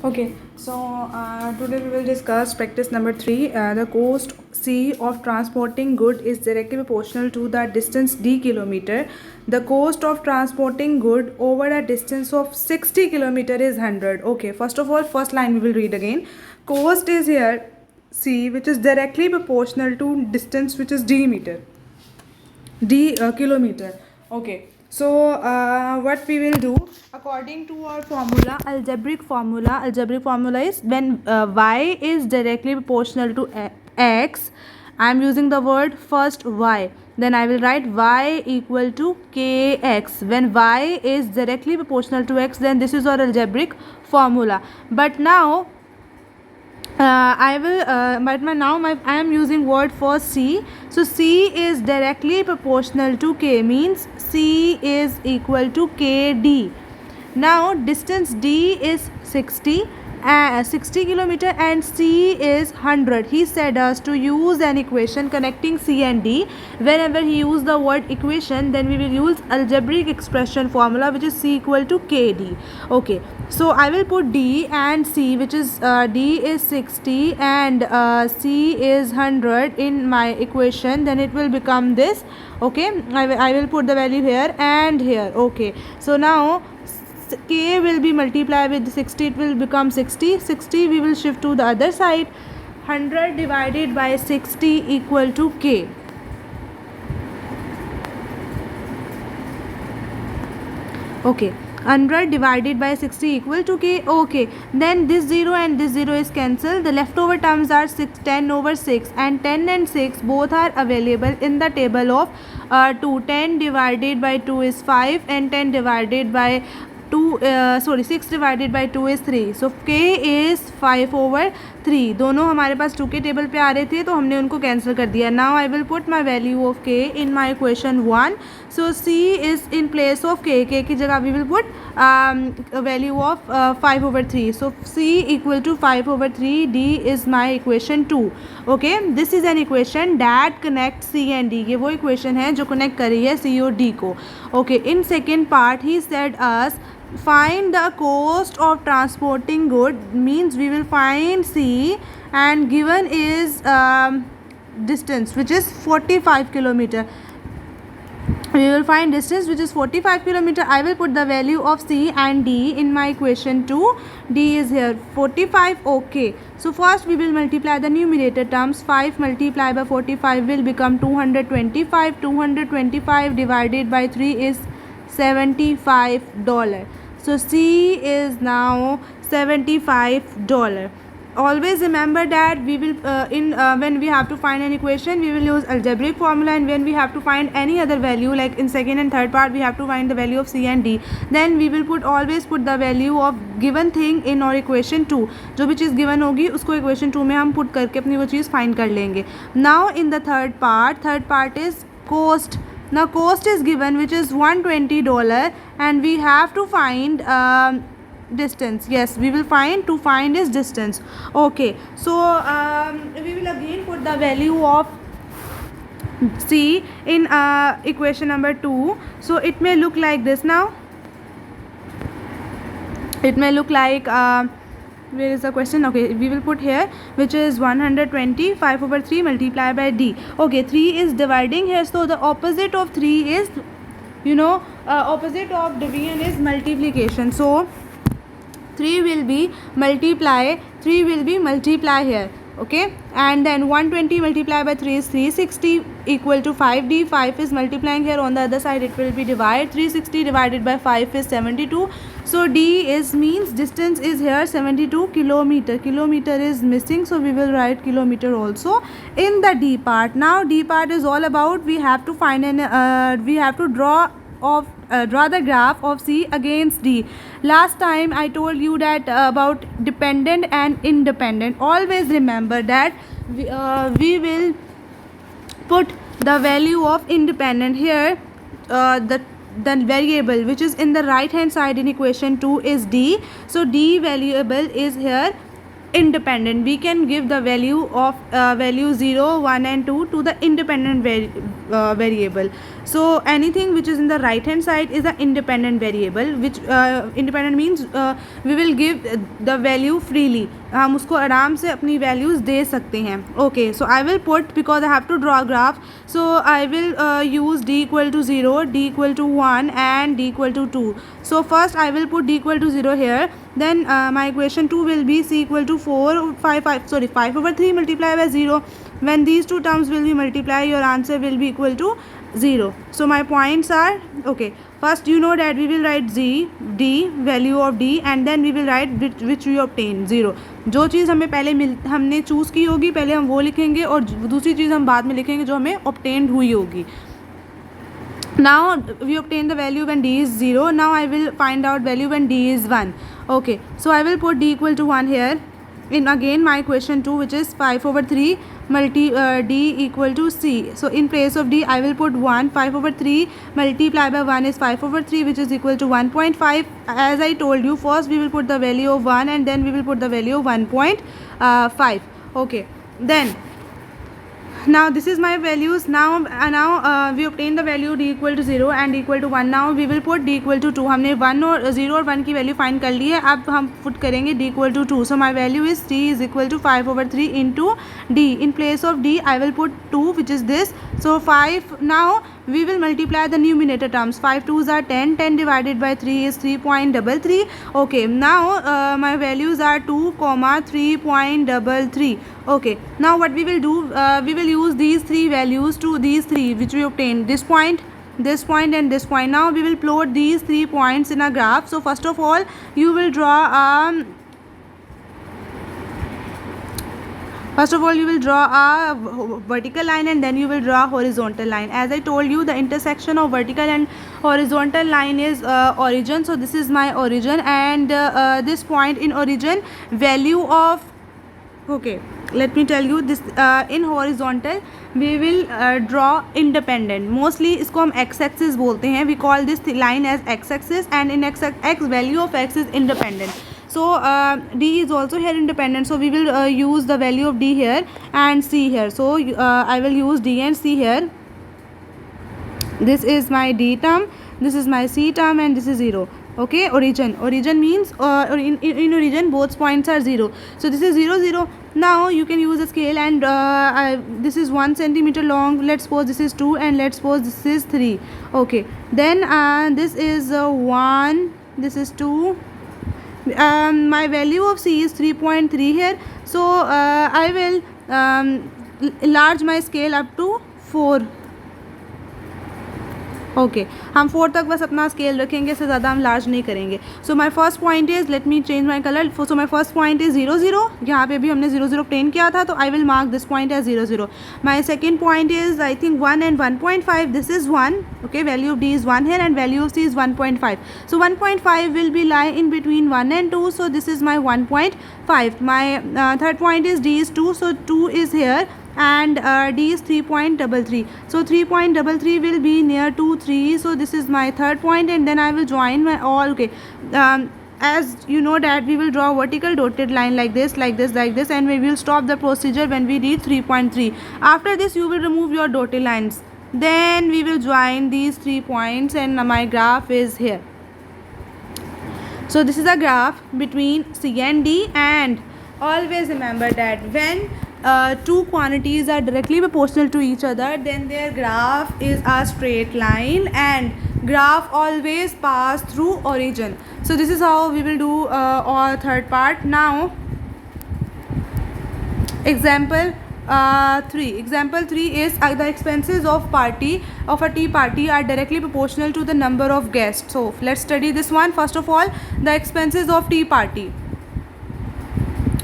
Okay, so today we will discuss practice number 3. The cost C of transporting good is directly proportional to the distance d kilometer. The cost of transporting good over a distance of 60 kilometer is 100. Okay, first of all, first line we will read again. Cost is here C, which is directly proportional to distance, which is d meter. D kilometer. Okay, so what we will do according to our formula, algebraic formula is when y is directly proportional to x. I am using the word first y, then I will write y equal to kx. When y is directly proportional to x, then this is our algebraic formula. But now I am using word for C. So C is directly proportional to K, means C is equal to KD. Now distance D is 60 kilometer and C is 100. He said us to use an equation connecting C and D. Whenever he use the word equation, then we will use algebraic expression formula, which is C equal to KD. Okay, so I will put D and C, which is D is 60 and C is 100 in my equation. Then it will become this. Okay, I will put the value here and here. Okay, so now K will be multiplied with 60, it will become 60. 60 we will shift to the other side. 100 divided by 60 equal to K. Okay, 100 divided by 60 equal to K. Okay, then this 0 and this 0 is cancelled. The leftover terms are 10 over 6, and 10 and 6 both are available in the table of 2. 10 divided by 2 is 5 and 10 divided by 6 divided by 2 is 3. So K is 5 over 3. दोनों हमारे पास 2 के table पे आ रहे थे, तो हमने उनको cancel कर दिया. Now I will put my value of K in my equation 1. So C is in place of K. K की जगह we will put a value of 5 over 3. So C equal to 5 over 3. D is my equation 2. Okay, this is an equation that connects C and D. ये वो equation है जो connect कर रही है C और D को. Okay, in second part he said us find the cost of transporting good, means we will find C and given is distance, which is 45 kilometer. We will find distance which is 45 kilometer. I will put the value of C and D in my equation 2. D is here 45. Okay, so first we will multiply the numerator terms. 5 multiplied by 45 will become 225. 225 divided by 3 is $75. So C is now $75. Always remember that we will when we have to find an equation, we will use algebraic formula, and when we have to find any other value, like in second and third part we have to find the value of C and D, then we will always put the value of given thing in our equation 2. जो भी चीज़ given होगी उसको equation 2 में हम put करके अपनी वो चीज़ find कर लेंगे. Now in the third part is cost. Now cost is given, which is $120, and we have to find distance. Yes, we will find, to find is distance. Okay, so we will again put the value of C in equation number 2. So it may look like this. Now it may look like where is the question? Okay, we will put here, which is 120. 5 over 3 multiplied by D. Okay, 3 is dividing here, so the opposite of 3 is, opposite of division is multiplication. So 3 will be multiply here. Okay, and then 120 multiplied by 3 is 360 equal to 5D. 5 is multiplying here, on the other side it will be divided. 360 divided by 5 is 72. So D is, means distance is here 72 kilometer. Kilometer is missing, so we will write kilometer also in the D part. Now D part is all about, we have to find we have to draw the graph of C against D. Last time I told you that about dependent and independent. Always remember that we will put the value of independent here. The variable which is in the right hand side in equation 2 is D. So D variable is here independent. We can give the value of value 0, 1 and 2 to the independent variable. So anything which is in the right hand side is an independent variable, which independent means we will give the value freely. हम उसको आराम से अपनी values दे सकते हैं. Okay, so I will put, because I have to draw graph, so I will use d equal to 0, d equal to 1 and d equal to 2. So first I will put d equal to 0 here, then my equation 2 will be c equal to 5 over 3 multiplied by 0. When these two terms will be multiplied, your answer will be equal to 0. So my points are, okay, first you know that we will write d, value of d, and then we will write which we obtain 0. जो चीज़ हमें पहले हमने choose की होगी पहले हम वो लिखेंगे, और दूसरी चीज़ हम बाद में लिखेंगे जो हमें obtained हुई होगी. Now we obtain the value when d is 0. Now I will find out value when d is 1. Okay, so I will put d equal to 1 here in again my equation 2, which is 5 over 3 d equal to c. So in place of d I will put 1. 5 over 3 multiplied by 1 is 5 over 3, which is equal to 1.5. As I told you, first we will put the value of 1 and then we will put the value of 1.5. Okay, then now this is my values. Now we obtain the value d equal to 0 and d equal to 1. Now we will put d equal to 2. हमने 1 और 0 और 1 की value find कर ली है. अब हम put करेंगे d equal to 2. So my value is d is equal to 5 over 3 into d. In place of d I will put 2, which is this. So 5. Now we will multiply the numerator terms. 5 2s are 10. 10 divided by 3 is 3.33. Okay, now my values are 2, 3.33. Okay, now what we will do, we will use these three values to these three which we obtained, this point and this point. Now we will plot these 3 points in a graph. So first of all you will draw a vertical line and then you will draw a horizontal line. As I told you, the intersection of vertical and horizontal line is origin. So this is my origin, and this point in origin, value of, okay, let me tell you this, in horizontal we will draw independent. Mostly इसको हम x axis बोलते हैं. We call this line as x axis, and in x value of x is independent. So d is also here independent, so we will use the value of d here and c here. So I will use d and c here. This is my d term, this is my c term, and this is 0. Okay, origin means in origin both points are 0. So this is 0 0. Now you can use a scale, and this is 1 centimeter long. Let's suppose this is 2, and let's suppose this is 3. Okay, then this is 1, this is 2. My value of c is 3.3 here. So I will enlarge my scale up to 4. Okay, हम 4 तक बस अपना scale रखेंगे, इससे ज़्यादा हम large नहीं करेंगे. So my first point is, let me change my colour. So my first point is 0 0. यहाँ पे भी हमने 0 0 obtain किया था, तो I will mark this point as 0 0. My second point is I think 1 and 1.5. This is 1. Okay, value of d is 1 here and value of c is 1.5. So 1.5 will be lie in between 1 and 2. So this is my 1.5. My third point is d is 2. So 2 is here, and d is 3.33. So 3.33 will be near to 3. So this is my third point, and then I will join my all. Okay, as you know that we will draw a vertical dotted line like this, like this, like this, and we will stop the procedure when we reach 3.3. After this you will remove your dotted lines, then we will join these 3 points, and my graph is here. So this is a graph between c and d, and always remember that when two quantities are directly proportional to each other, then their graph is a straight line, and graph always pass through origin. So this is how we will do our third part. Now example 3. Example 3 is the expenses of a tea party are directly proportional to the number of guests. So let's study this one. First of all, the expenses of tea party.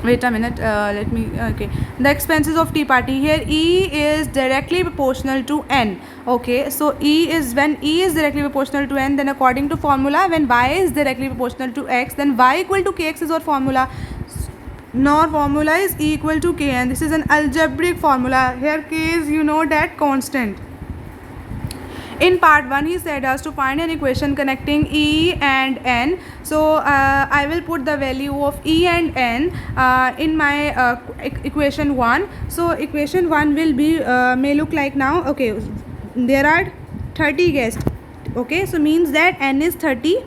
Wait a minute, let me, okay, the expenses of tea party. Here E is directly proportional to N. Okay, so when E is directly proportional to N, then according to formula, when Y is directly proportional to X, then Y equal to Kx is our formula. Now formula is E equal to K, and this is an algebraic formula. Here K is, you know, that constant. In part 1 he said us to find an equation connecting E and N. So I will put the value of E and N in my equation 1. So equation 1 will be may look like now. Okay, there are 30 guests. Okay, so means that N is 30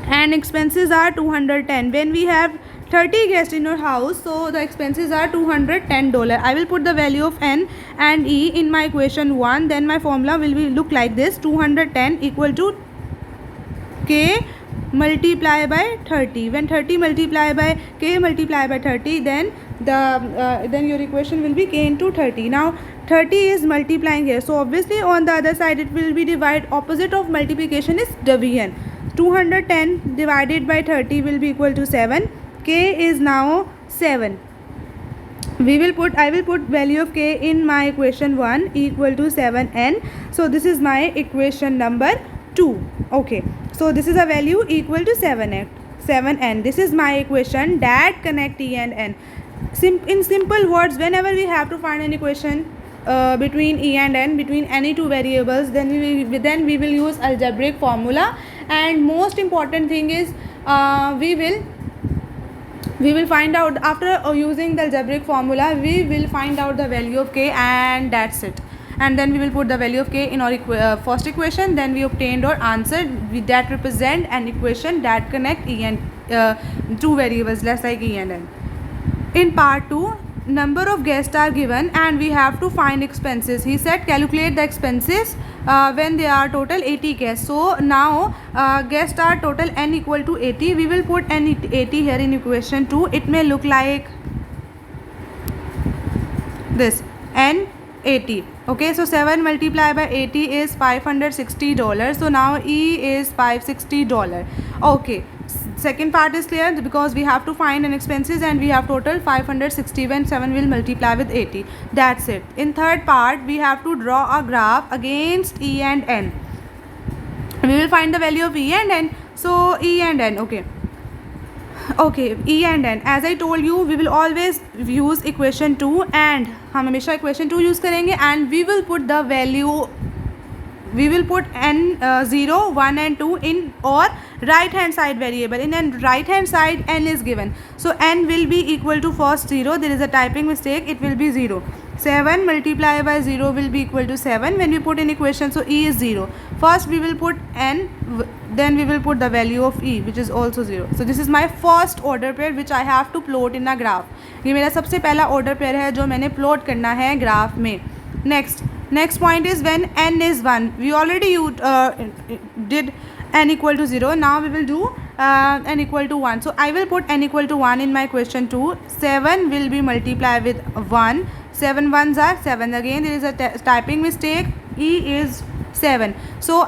and expenses are 210. When we have 30 guests in your house, so the expenses are $210. I will put the value of N and E in my equation 1. Then my formula will be look like this: 210 equal to K multiply by 30. When 30 multiply by K multiply by 30, then then your equation will be K into 30. Now 30 is multiplying here, so obviously on the other side it will be divide. Opposite of multiplication is division. 210 divided by 30 will be equal to 7. K is now 7. I will put value of K in my equation 1 equal to 7n. So this is my equation number 2. Okay, so this is a value equal to 7n. This is my equation that connect E and N. In simple words, whenever we have to find an equation between E and N, between any two variables, then we will use algebraic formula. And most important thing is we will find out, after using the algebraic formula, we will find out the value of K, and that's it. And then we will put the value of K in our first equation. Then we obtained our answer that represent an equation that connect E and two variables less like E and N. In part 2, number of guests are given and we have to find expenses. He said calculate the expenses when there are total 80 guests. So now guests are total n equal to 80. We will put n 80 here in equation 2. It may look like this: n 80. Okay, so 7 multiplied by 80 is $560. So now E is $560. Okay, second part is clear because we have to find an expenses and we have total 560 when 7 will multiply with 80. That's it. In third part, we have to draw a graph against E and N. We will find the value of E and N. So E and N. Okay, E and N. As I told you, we will always use equation 2 and हम हमेशा equation 2 use करेंगे, and we will put the value, we will put n 0, 1 and 2 in or right hand side variable. In and right hand side n is given, so n will be equal to first 0. There is a typing mistake, it will be 0. 7 multiplied by 0 will be equal to 7 when we put in equation. So E is 0. First we will put n, then we will put the value of E which is also 0. So this is my first order pair which I have to plot in a graph. ये मेरा सबसे पहला order pair है जो मैंने plot करना है graph में. Next point is when n is 1. We already did n equal to 0. Now we will do n equal to 1. So I will put n equal to 1 in my equation 2. 7 will be multiplied with 1. 7 ones are 7. Again there is a typing mistake. E is 7. So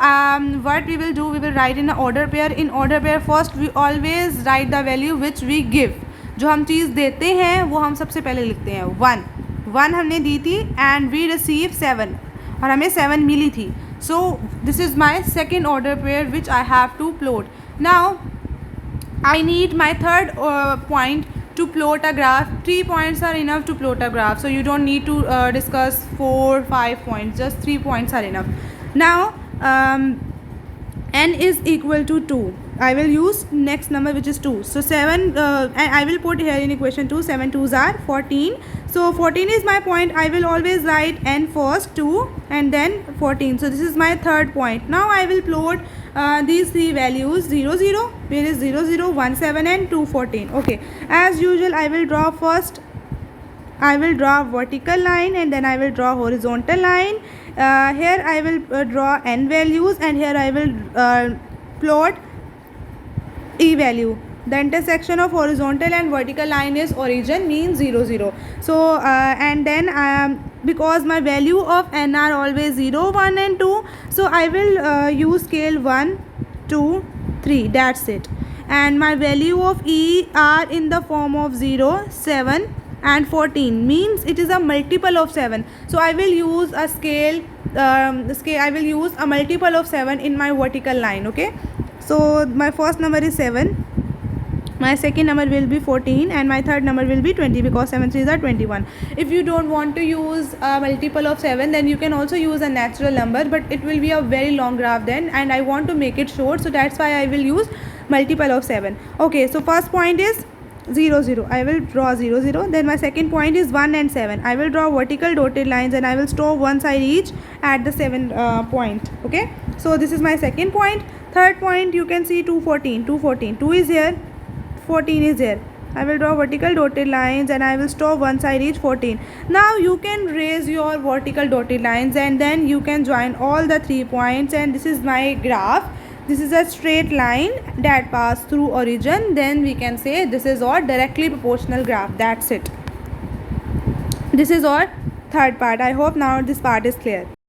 what we will do, we will write in an order pair. In order pair first we always write the value which we give. जो हम चीज़ देते हैं वो हम सबसे पहले लिखते हैं 1 हमने दी थी and we receive 7 और हमें 7 मिली थी. So this is my second order pair which I have to plot. Now I need my third point to plot a graph. 3 points are enough to plot a graph, so you don't need to discuss 4-5 points, just 3 points are enough. Now n is equal to 2. I will use next number which is 2. So 7 and I will put here in equation 2. 7 2s are 14. So 14 is my point. I will always write n first, 2 and then 14. So this is my third point. Now I will plot these three values: 0 0, where is 0 0, 1 7 and 2 14. Okay, as usual I will draw first, I will draw vertical line and then I will draw horizontal line. Here I will draw n values and here I will plot E value. The intersection of horizontal and vertical line is origin, means 0 0. So and then because my value of n are always 0 1 and 2, so I will use scale 1 2 3. That's it. And my value of E are in the form of 0 7 and 14, means it is a multiple of 7. So I will use a scale I will use a multiple of 7 in my vertical line. Okay, so my first number is 7. my second number will be 14 and my third number will be 20, because 7 3s are 21. If you don't want to use a multiple of 7, then you can also use a natural number, but it will be a very long graph then, and I want to make it short, so that's why I will use multiple of 7. Okay, so first point is 0 0, I will draw 0 0. Then my second point is 1 and 7, I will draw vertical dotted lines and I will store one side each at the 7 point. Okay, so this is my second point. Third point, you can see 2 14, 2 14, 2 is here, 14 is here. I will draw vertical dotted lines and I will store one side each, 14. Now you can raise your vertical dotted lines and then you can join all the 3 points, and this is my graph. This is a straight line that passed through origin. Then we can say this is our directly proportional graph. That's it. This is our third part. I hope now this part is clear.